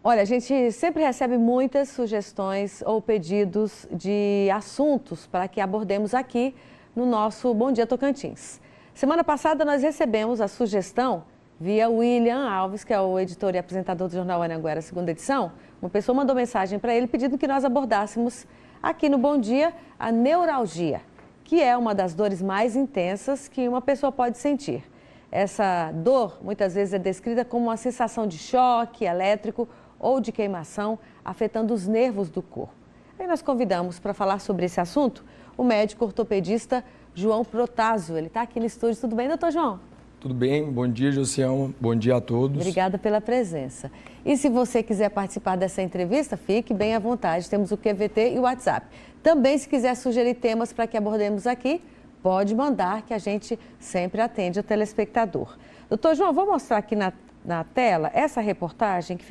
Olha, a gente sempre recebe muitas sugestões ou pedidos de assuntos para que abordemos aqui no nosso Bom Dia Tocantins. Semana passada nós recebemos a sugestão via William Alves, que é o editor e apresentador do Jornal Anhanguera, segunda edição. Uma pessoa mandou mensagem para ele pedindo que nós abordássemos aqui no Bom Dia a neuralgia, que é uma das dores mais intensas que uma pessoa pode sentir. Essa dor muitas vezes é descrita como uma sensação de choque elétrico ou de queimação, afetando os nervos do corpo. Aí nós convidamos para falar sobre esse assunto o médico ortopedista João Protásio. Ele está aqui no estúdio. Tudo bem, doutor João? Tudo bem, bom dia, Josielma, bom dia a todos. Obrigada pela presença. E se você quiser participar dessa entrevista, fique bem à vontade. Temos o QVT e o WhatsApp. Também, se quiser sugerir temas para que abordemos aqui, pode mandar, que a gente sempre atende o telespectador. Doutor João, vou mostrar aqui na tela essa reportagem que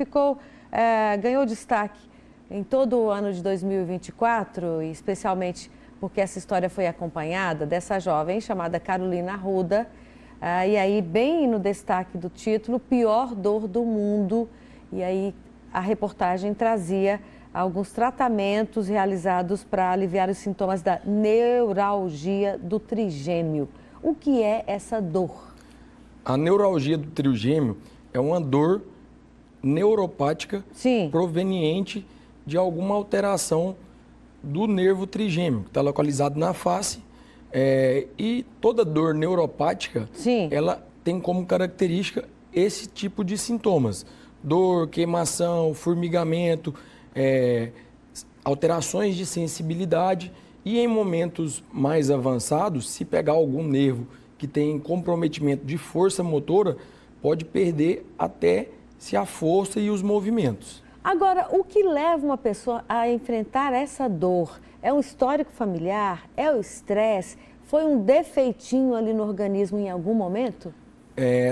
ganhou destaque em todo o ano de 2024, e especialmente porque essa história foi acompanhada dessa jovem chamada Carolina Arruda. E aí, bem no destaque do título, Pior Dor do Mundo. E aí, a reportagem trazia alguns tratamentos realizados para aliviar os sintomas da neuralgia do trigêmeo. O que é essa dor? A neuralgia do trigêmeo é uma dor neuropática proveniente de alguma alteração do nervo trigêmeo, que está localizado na face. E toda dor neuropática, ela tem como característica esse tipo de sintomas. Dor, queimação, formigamento, alterações de sensibilidade. E em momentos mais avançados, se pegar algum nervo que tem comprometimento de força motora, pode perder até a força e os movimentos. Agora, o que leva uma pessoa a enfrentar essa dor? É um histórico familiar? É o estresse? Foi um defeitinho ali no organismo em algum momento?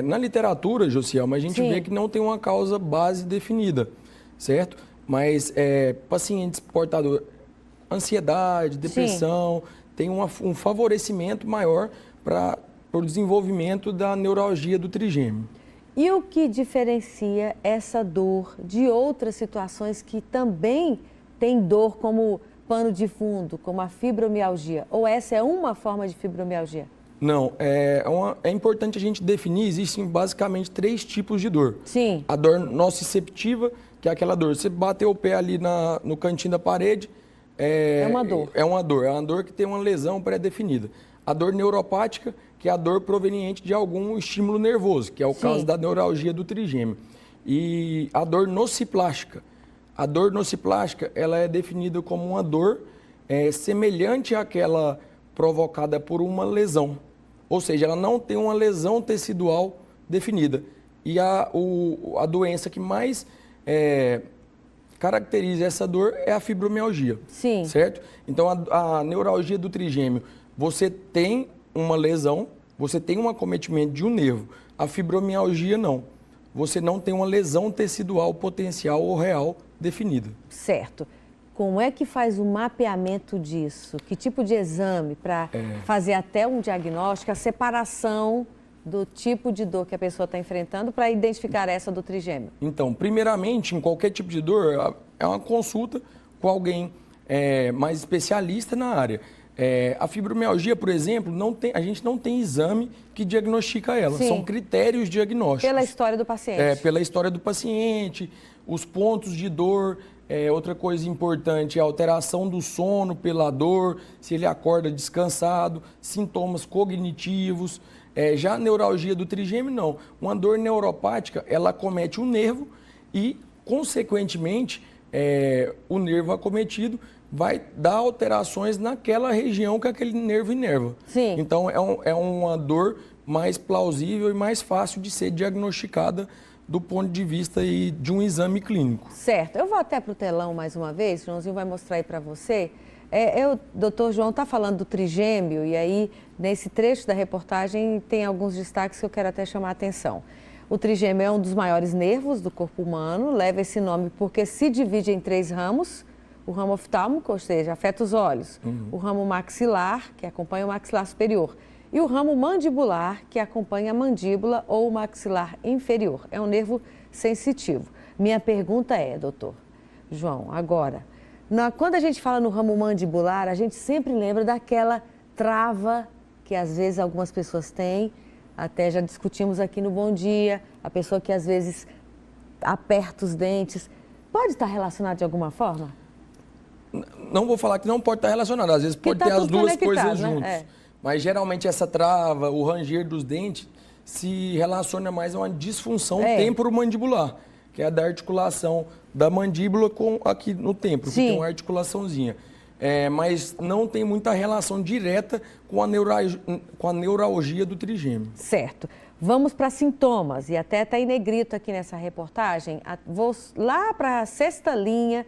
Na literatura, Josielma, a gente vê que não tem uma causa base definida, certo? Mas pacientes portadores, ansiedade, depressão, tem um favorecimento maior para o desenvolvimento da neuralgia do trigêmeo. E o que diferencia essa dor de outras situações que também têm dor, como pano de fundo, como a fibromialgia? Ou essa é uma forma de fibromialgia? Não, é importante a gente definir, existem basicamente 3 tipos de dor. Sim. A dor nociceptiva, que é aquela dor, você bateu o pé ali no cantinho da parede. É uma dor. É uma dor que tem uma lesão pré-definida. A dor neuropática, que é a dor proveniente de algum estímulo nervoso, que é o caso da neuralgia do trigêmeo. E a dor nociplástica. A dor nociplástica, ela é definida como uma dor semelhante àquela provocada por uma lesão. Ou seja, ela não tem uma lesão tecidual definida. E a doença que mais caracteriza essa dor é a fibromialgia. Sim. Certo? Então, a neuralgia do trigêmeo, você tem uma lesão, você tem um acometimento de um nervo. A fibromialgia, não. Você não tem uma lesão tecidual potencial ou real definida. Certo. Como é que faz o mapeamento disso? Que tipo de exame para fazer até um diagnóstico, a separação do tipo de dor que a pessoa está enfrentando para identificar essa do trigêmeo? Então, primeiramente, em qualquer tipo de dor, é uma consulta com alguém mais especialista na área. A fibromialgia, por exemplo, a gente não tem exame que diagnostica ela. São critérios diagnósticos. Pela história do paciente. Pela história do paciente, os pontos de dor. Outra coisa importante é a alteração do sono pela dor, se ele acorda descansado, sintomas cognitivos. Já a neuralgia do trigêmeo, não. Uma dor neuropática, ela acomete o nervo e, consequentemente, o nervo acometido vai dar alterações naquela região que aquele nervo inerva. Sim. Então, é uma dor mais plausível e mais fácil de ser diagnosticada do ponto de vista aí de um exame clínico. Certo. Eu vou até para o telão mais uma vez, o Joãozinho vai mostrar aí para você. O doutor João está falando do trigêmeo e aí, nesse trecho da reportagem, tem alguns destaques que eu quero até chamar a atenção. O trigêmeo é um dos maiores nervos do corpo humano, leva esse nome porque se divide em 3 ramos. O ramo oftálmico, ou seja, afeta os olhos. O ramo maxilar, que acompanha o maxilar superior. E o ramo mandibular, que acompanha a mandíbula ou o maxilar inferior. É um nervo sensitivo. Minha pergunta é, doutor João, agora, quando a gente fala no ramo mandibular, a gente sempre lembra daquela trava que às vezes algumas pessoas têm, até já discutimos aqui no Bom Dia, a pessoa que às vezes aperta os dentes. Pode estar relacionado de alguma forma? Não vou falar que não pode estar relacionado, às vezes pode ter as duas coisas juntas. Mas geralmente essa trava, o ranger dos dentes, se relaciona mais a uma disfunção temporomandibular, que é a da articulação da mandíbula aqui no temporo, que tem uma articulaçãozinha. Mas não tem muita relação direta com a neuralgia do trigêmeo. Certo. Vamos para sintomas, e até está em negrito aqui nessa reportagem. Vou lá para a sexta linha,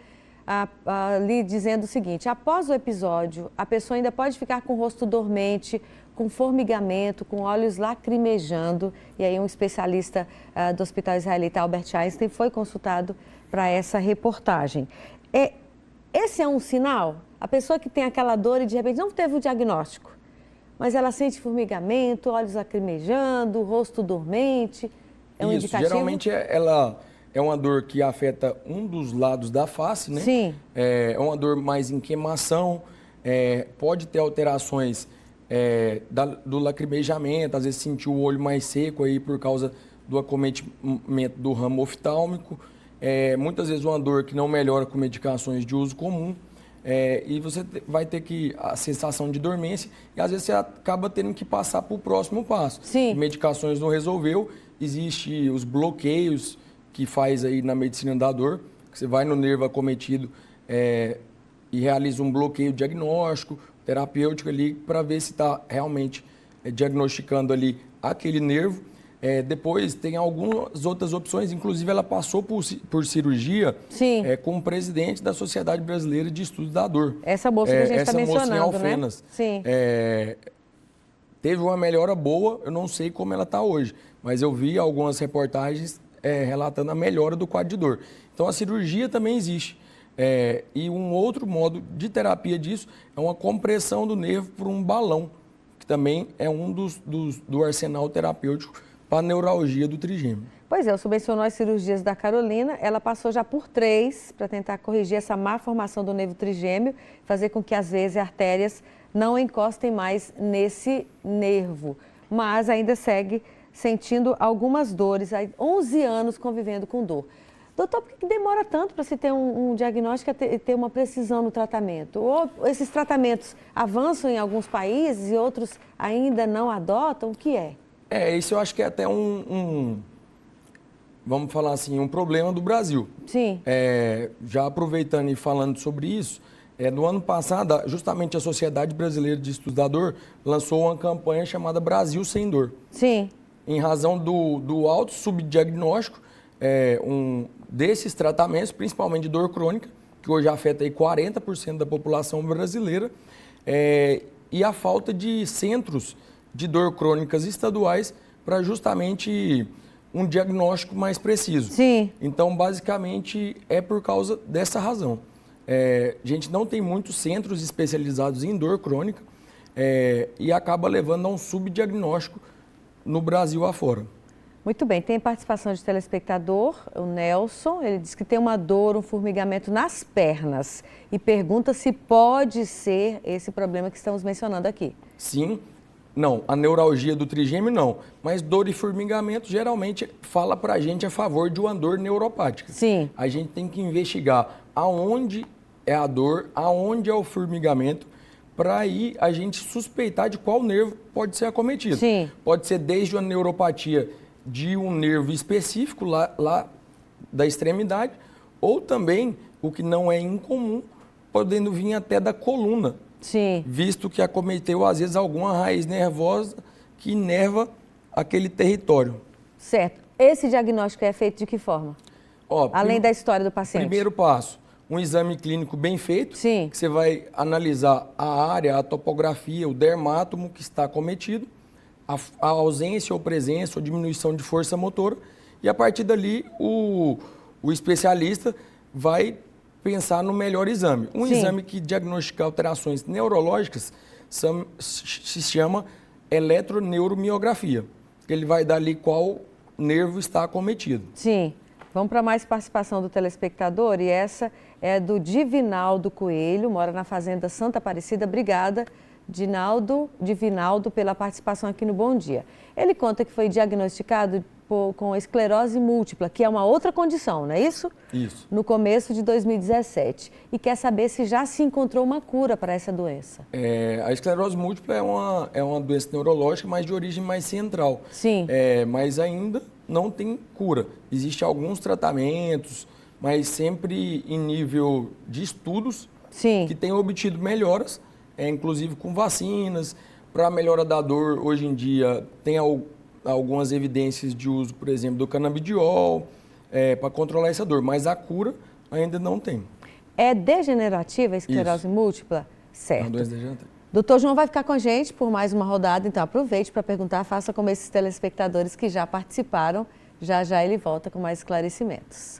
ali dizendo o seguinte: após o episódio, a pessoa ainda pode ficar com o rosto dormente, com formigamento, com olhos lacrimejando. E aí um especialista do Hospital Israelita, Albert Einstein, foi consultado para essa reportagem. Esse é um sinal? A pessoa que tem aquela dor e de repente não teve o diagnóstico, mas ela sente formigamento, olhos lacrimejando, rosto dormente, é um indicativo? Geralmente ela é uma dor que afeta um dos lados da face, né? Sim. É uma dor mais em queimação, pode ter alterações do lacrimejamento, às vezes sentir o olho mais seco aí por causa do acometimento do ramo oftálmico. Muitas vezes uma dor que não melhora com medicações de uso comum. E você vai ter a sensação de dormência e às vezes você acaba tendo que passar para o próximo passo. Sim. Medicações não resolveu, existe os bloqueios que faz aí na medicina da dor, que você vai no nervo acometido e realiza um bloqueio diagnóstico, terapêutico ali, para ver se está realmente diagnosticando ali aquele nervo. Depois tem algumas outras opções, inclusive ela passou por cirurgia com o presidente da Sociedade Brasileira de Estudos da Dor. Essa moça que a gente está mencionando, Alfenas, né? Sim. Teve uma melhora boa, eu não sei como ela está hoje, mas eu vi algumas reportagens relatando a melhora do quadro de dor. Então a cirurgia também existe. E um outro modo de terapia disso é uma compressão do nervo por um balão, que também é um do arsenal terapêutico para a neuralgia do trigêmeo. Pois é, o senhor mencionou as cirurgias da Carolina, ela passou já por 3 para tentar corrigir essa má formação do nervo trigêmeo, fazer com que às vezes as artérias não encostem mais nesse nervo, mas ainda segue sentindo algumas dores, há 11 anos convivendo com dor. Doutor, por que demora tanto para se ter um diagnóstico e ter uma precisão no tratamento? Ou esses tratamentos avançam em alguns países e outros ainda não adotam? O que é? Isso eu acho que é até vamos falar assim, um problema do Brasil. Sim. Já aproveitando e falando sobre isso, no ano passado, justamente a Sociedade Brasileira de Estudos da Dor lançou uma campanha chamada Brasil Sem Dor. Sim. Em razão do alto subdiagnóstico desses tratamentos, principalmente de dor crônica, que hoje afeta aí 40% da população brasileira, e a falta de centros de dor crônicas estaduais para justamente um diagnóstico mais preciso. Sim. Então, basicamente, é por causa dessa razão. A gente não tem muitos centros especializados em dor crônica e acaba levando a um subdiagnóstico no Brasil afora. Muito bem, tem participação de telespectador, o Nelson, ele diz que tem uma dor, um formigamento nas pernas e pergunta se pode ser esse problema que estamos mencionando aqui. Sim. Não, a neuralgia do trigêmeo não, mas dor e formigamento geralmente fala pra gente a favor de uma dor neuropática. Sim. A gente tem que investigar aonde é a dor, aonde é o formigamento, para aí a gente suspeitar de qual nervo pode ser acometido. Sim. Pode ser desde uma neuropatia de um nervo específico lá da extremidade, ou também, o que não é incomum, podendo vir até da coluna. Sim. Visto que acometeu, às vezes, alguma raiz nervosa que inerva aquele território. Certo. Esse diagnóstico é feito de que forma? Além da história do paciente. Primeiro passo, um exame clínico bem feito. Sim. Que você vai analisar a área, a topografia, o dermátomo que está acometido, a ausência ou presença ou diminuição de força motora. E a partir dali, o especialista vai pensar no melhor exame. Um Sim. exame que diagnostica alterações neurológicas se chama eletroneuromiografia. Ele vai dar ali qual nervo está acometido. Sim. Vamos para mais participação do telespectador e essa é do Divinaldo Coelho, mora na Fazenda Santa Aparecida. Obrigada, Divinaldo, pela participação aqui no Bom Dia. Ele conta que foi diagnosticado com esclerose múltipla, que é uma outra condição, não é isso? Isso. No começo de 2017. E quer saber se já se encontrou uma cura para essa doença. A esclerose múltipla é uma doença neurológica, mas de origem mais central. Sim. Mas ainda não tem cura. Existem alguns tratamentos, mas sempre em nível de estudos. Sim. Que têm obtido melhoras, inclusive com vacinas. Para a melhora da dor, hoje em dia, tem algumas evidências de uso, por exemplo, do canabidiol, para controlar essa dor, mas a cura ainda não tem. É degenerativa a esclerose múltipla? Certo. É uma doença degenerativa. Doutor João vai ficar com a gente por mais uma rodada, então aproveite para perguntar, faça como esses telespectadores que já participaram. Já já ele volta com mais esclarecimentos.